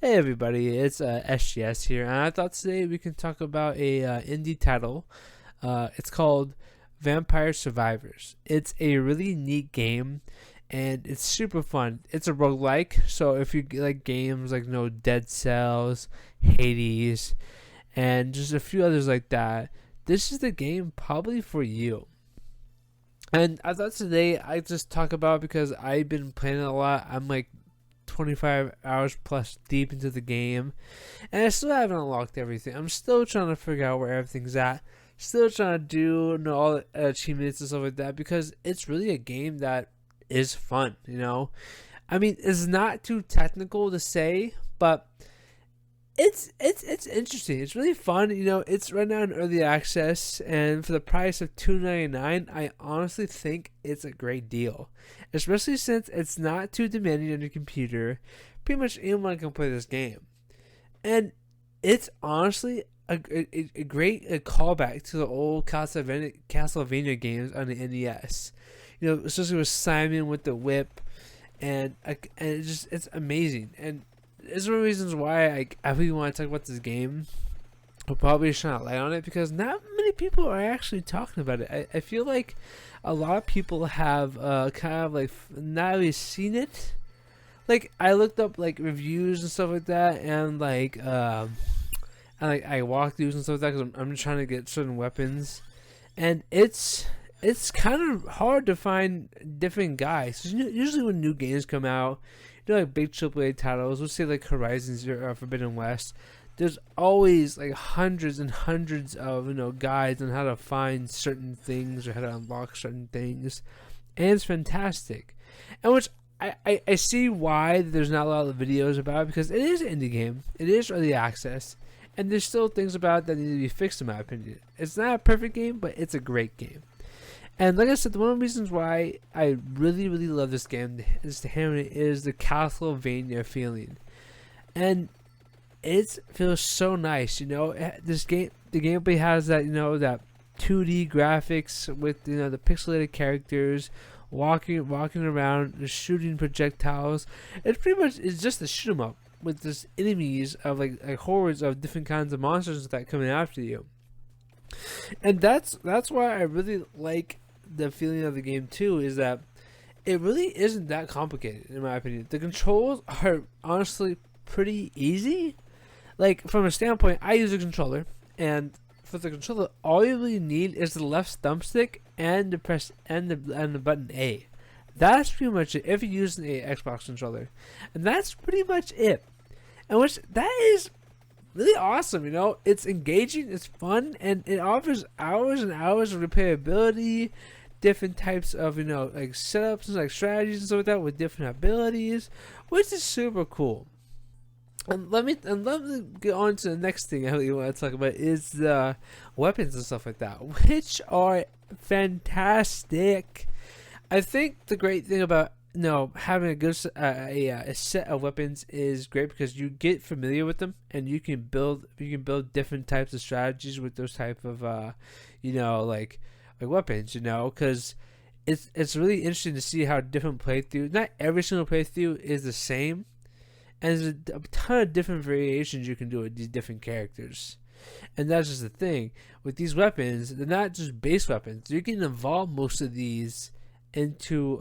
Hey everybody, it's SGS here, and I thought today we can talk about a indie title. It's called Vampire Survivors. It's a really neat game, and it's super fun. It's a roguelike, so if you like games like Dead Cells, Hades, and just a few others like that, this is the game probably for you. And I thought today I just talk about it because I've been playing it a lot. I'm like 25 hours plus deep into the game, and I still haven't unlocked everything. I'm still trying to figure out where everything's at. Still trying to do all the achievements and stuff like that because it's really a game that is fun. I mean, it's not too technical to say, but it's interesting. It's really fun. It's right now in early access, and for the price of $2.99, I honestly think it's a great deal, especially since it's not too demanding on your computer. Pretty much anyone can play this game, and it's honestly a great callback to the old Castlevania games on the NES. Especially with Simon with the whip, and it's amazing. And it's one of the reasons why I really want to talk about this game. I'll probably shine a light on it because not many people are actually talking about it. I feel like a lot of people have kind of like not really seen it. Like I looked up like reviews and stuff like that, and I walkthroughs and stuff like that because I'm trying to get certain weapons, and it's kind of hard to find different guys. Usually when new games come out, like big AAA titles, let's say like Horizon Zero or Forbidden West, there's always like hundreds and hundreds of guides on how to find certain things or how to unlock certain things, and it's fantastic. And which I see why there's not a lot of videos about it, because it is an indie game, it is early access, and there's still things about it that need to be fixed in my opinion. It's not a perfect game, but it's a great game. And like I said, one of the reasons why I really, really love this game is the Castlevania feeling. And it feels so nice, This game, the gameplay has that, that 2D graphics with, the pixelated characters walking around, shooting projectiles. It's just a shoot 'em up with this enemies of like hordes of different kinds of monsters that coming after you. And that's why I really like the feeling of the game too, is that it really isn't that complicated in my opinion. The controls are honestly pretty easy. Like from a standpoint, I use a controller, and for the controller, all you really need is the left thumbstick and the button A. That's pretty much it if you're using a Xbox controller, and that's pretty much it. And which that is really awesome. It's engaging, it's fun, and it offers hours and hours of replayability, different types of like setups and like strategies and stuff like that with different abilities, which is super cool. And let me get on to the next thing I really want to talk about, is the weapons and stuff like that, which are fantastic. I think the great thing about having a good a set of weapons is great because you get familiar with them, and you can build different types of strategies with those type of like weapons, because it's really interesting to see how different playthroughs. Not every single playthrough is the same, and there's a ton of different variations you can do with these different characters. And that's just the thing with these weapons; they're not just base weapons. You can evolve most of these into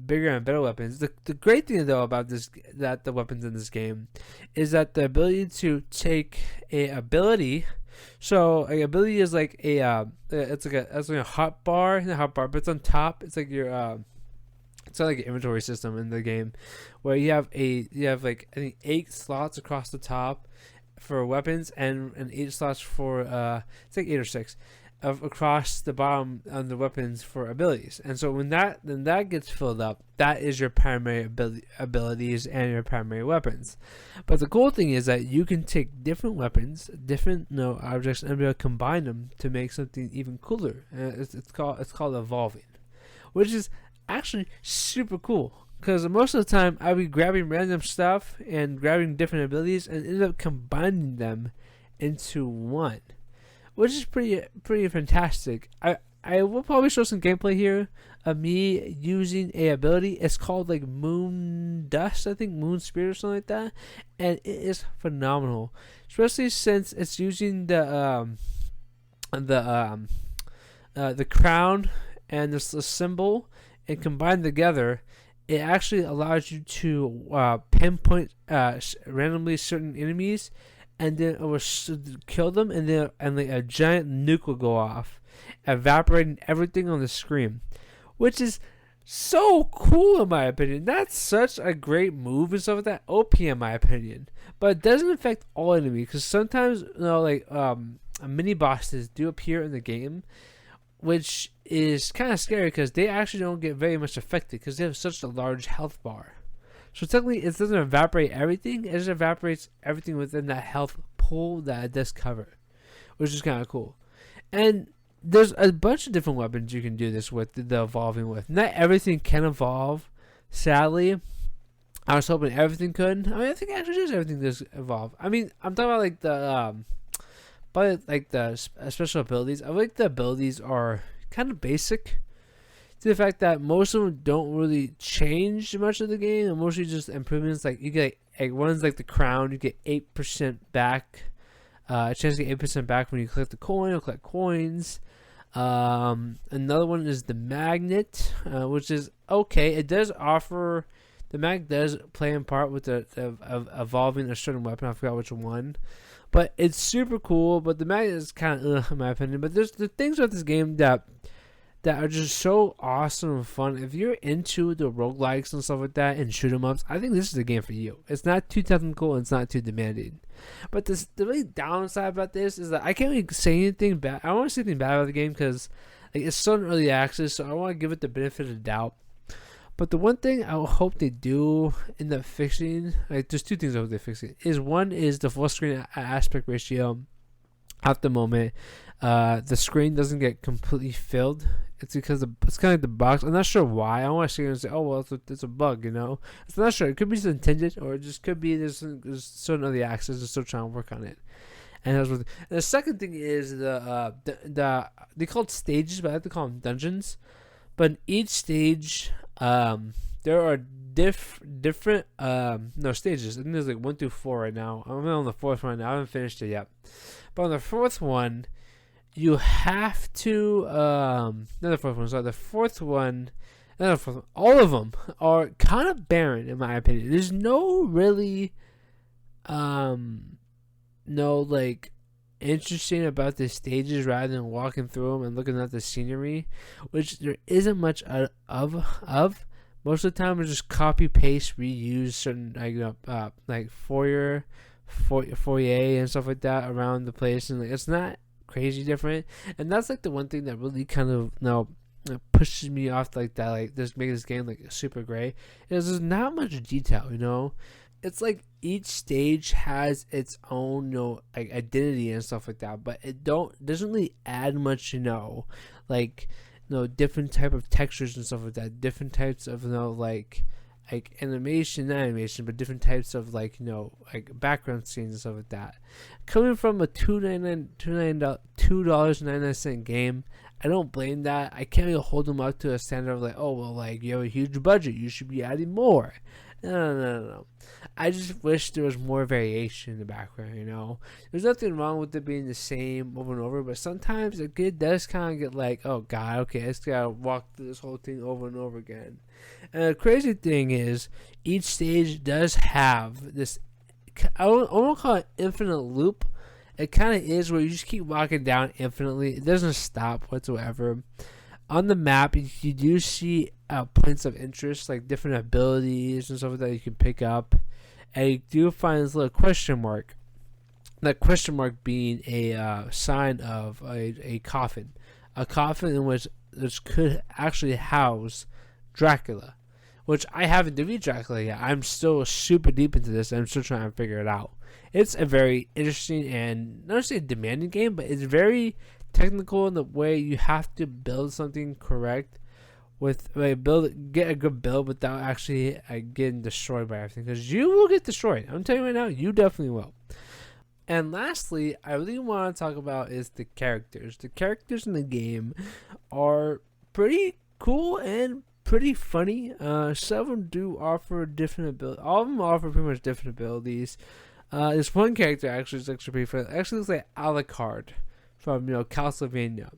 bigger and better weapons. The great thing though about the weapons in this game is that the ability to take a ability. So a ability is like it's like a hot bar, but it's on top. It's like your it's not like an inventory system in the game where you have like I think 8 slots across the top for weapons, and 8 slots for it's like 8 or 6 of across the bottom on the weapons for abilities. And so when that gets filled up, that is your primary abilities and your primary weapons. But the cool thing is that you can take different weapons, different objects, and be able to combine them to make something even cooler. It's called evolving, which is actually super cool. Because most of the time I'd be grabbing random stuff and grabbing different abilities and end up combining them into one, which is pretty fantastic. I will probably show some gameplay here of me using a ability. It's called like Moon Dust, I think, Moon Spirit or something like that, and it is phenomenal, especially since it's using the crown and the symbol, and combined together, it actually allows you to pinpoint randomly certain enemies, and then it will kill them, and then like a giant nuke will go off, evaporating everything on the screen, which is so cool in my opinion. That's such a great move and stuff like that. OP in my opinion, but it doesn't affect all enemies, because sometimes mini bosses do appear in the game, which is kind of scary because they actually don't get very much affected because they have such a large health bar. So technically, it doesn't evaporate everything; it just evaporates everything within that health pool that it does cover, which is kind of cool. And there's a bunch of different weapons you can do this with, the evolving with. Not everything can evolve, sadly. I was hoping everything could. I mean, I think actually just everything does evolve. I mean, I'm talking about like the special abilities. I feel like the abilities are kind of basic, to the fact that most of them don't really change much of the game, and mostly just improvements. Like you get like one's like the crown, you get 8% back, a chance to get 8% back when you collect the coin or collect coins. Another one is the magnet, which is okay. It does offer, the magnet does play in part with the evolving a certain weapon. I forgot which one, but it's super cool. But the magnet is kind of in my opinion. But there's the things with this game that are just so awesome and fun. If you're into the roguelikes and stuff like that and shoot 'em ups, I think this is the game for you. It's not too technical and it's not too demanding. But the really downside about this is that I can't really say anything bad. I don't want to say anything bad about the game because like, it's still in early access, so I want to give it the benefit of the doubt. But the one thing I hope they do end up fixing, like there's two things I hope they fix it, is one is the full screen aspect ratio. At the moment, the screen doesn't get completely filled. It's because it's kind of like the box. I'm not sure why. I don't want to sit here and say, oh, well, it's a bug, you know? It's not sure. It could be intended, or it just could be there's certain other access. They're still trying to work on it. And the second thing is they call it stages, but I have to call them dungeons. But in each stage, there are different stages. I think there's like 1 through 4 right now. I'm on the 4th one now. I haven't finished it yet. But on the 4th one, you have to not the 4th one, sorry, the 4th one, all of them are kind of barren in my opinion. There's no really no like interesting about the stages rather than walking through them and looking at the scenery, which there isn't much of. Most of the time it's just copy paste, reuse certain like foyer and stuff like that around the place, and like, it's not crazy different. And that's like the one thing that really kind of pushes me off, like that, like this making this game like super great, is there's not much detail, you know. It's like each stage has its own like identity and stuff like that, but it doesn't really add much, like different type of textures and stuff like that, different types of like animation, not animation, but different types of like background scenes and stuff like that. Coming from a $2.99 game, I don't blame that. I can't really hold them up to a standard of like, oh well, like you have a huge budget, you should be adding more. No. I just wish there was more variation in the background, There's nothing wrong with it being the same over and over, but sometimes it does kind of get like, oh god, okay, I just gotta walk through this whole thing over and over again. And the crazy thing is, each stage does have this, I won't call it infinite loop. It kind of is, where you just keep walking down infinitely. It doesn't stop whatsoever. On the map, you do see points of interest, like different abilities and stuff like that you can pick up. And you do find this little question mark. That question mark being a sign of a coffin. A coffin in which could actually house Dracula. Which I haven't defeated Dracula yet. I'm still super deep into this, and I'm still trying to figure it out. It's a very interesting and, not to say demanding game, but it's very technical in the way you have to build something correct get a good build without actually getting destroyed by everything, because you will get destroyed. I'm telling you right now, you definitely will. And lastly, I really want to talk about is the characters. The characters in the game are pretty cool and pretty funny. Some of them do offer different abilities. All of them offer pretty much different abilities. This one character actually is actually pretty funny. It actually looks like Alucard from Castlevania,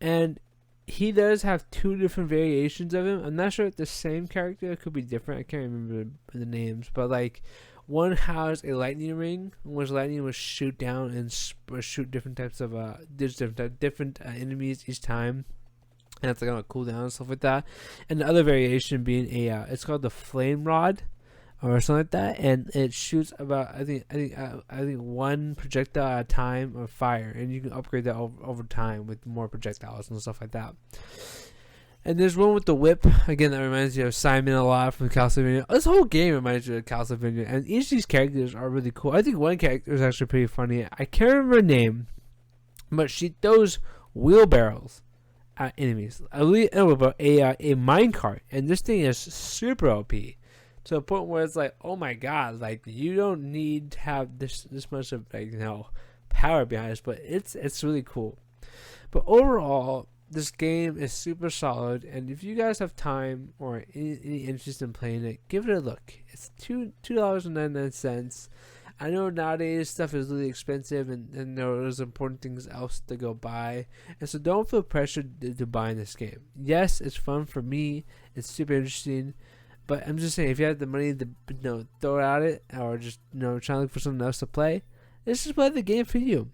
and he does have two different variations of him. I'm not sure if the same character, it could be different. I can't remember the names, but like one has a lightning ring, in which lightning will shoot down and shoot different types of different enemies each time, and it's like on a cooldown and stuff like that. And the other variation being it's called the flame rod or something like that, and it shoots about I think one projectile at a time of fire, and you can upgrade that over time with more projectiles and stuff like that. And there's one with the whip, again, that reminds you of Simon a lot from Castlevania. This whole game reminds you of Castlevania, and each of these characters are really cool. I think one character is actually pretty funny. I can't remember her name, but she throws wheelbarrows at enemies. I really know about a minecart, and this thing is super OP. To a point where it's like, oh my god, like you don't need to have this much of power behind this, but it's really cool. But overall, this game is super solid, and if you guys have time or any interest in playing it, give it a look. It's $2.99. I know nowadays stuff is really expensive, and there's important things else to go buy, and so don't feel pressured to buy this game. Yes, it's fun for me. It's super interesting. But I'm just saying, if you have the money to throw it at it, or just try to look for something else to play, this is play the game for you.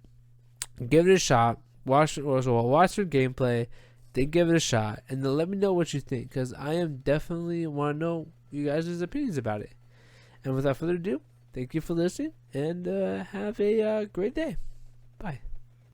Give it a shot. Watch your gameplay, then give it a shot, and then let me know what you think, because I am definitely want to know you guys' opinions about it. And without further ado, thank you for listening, and have a great day. Bye.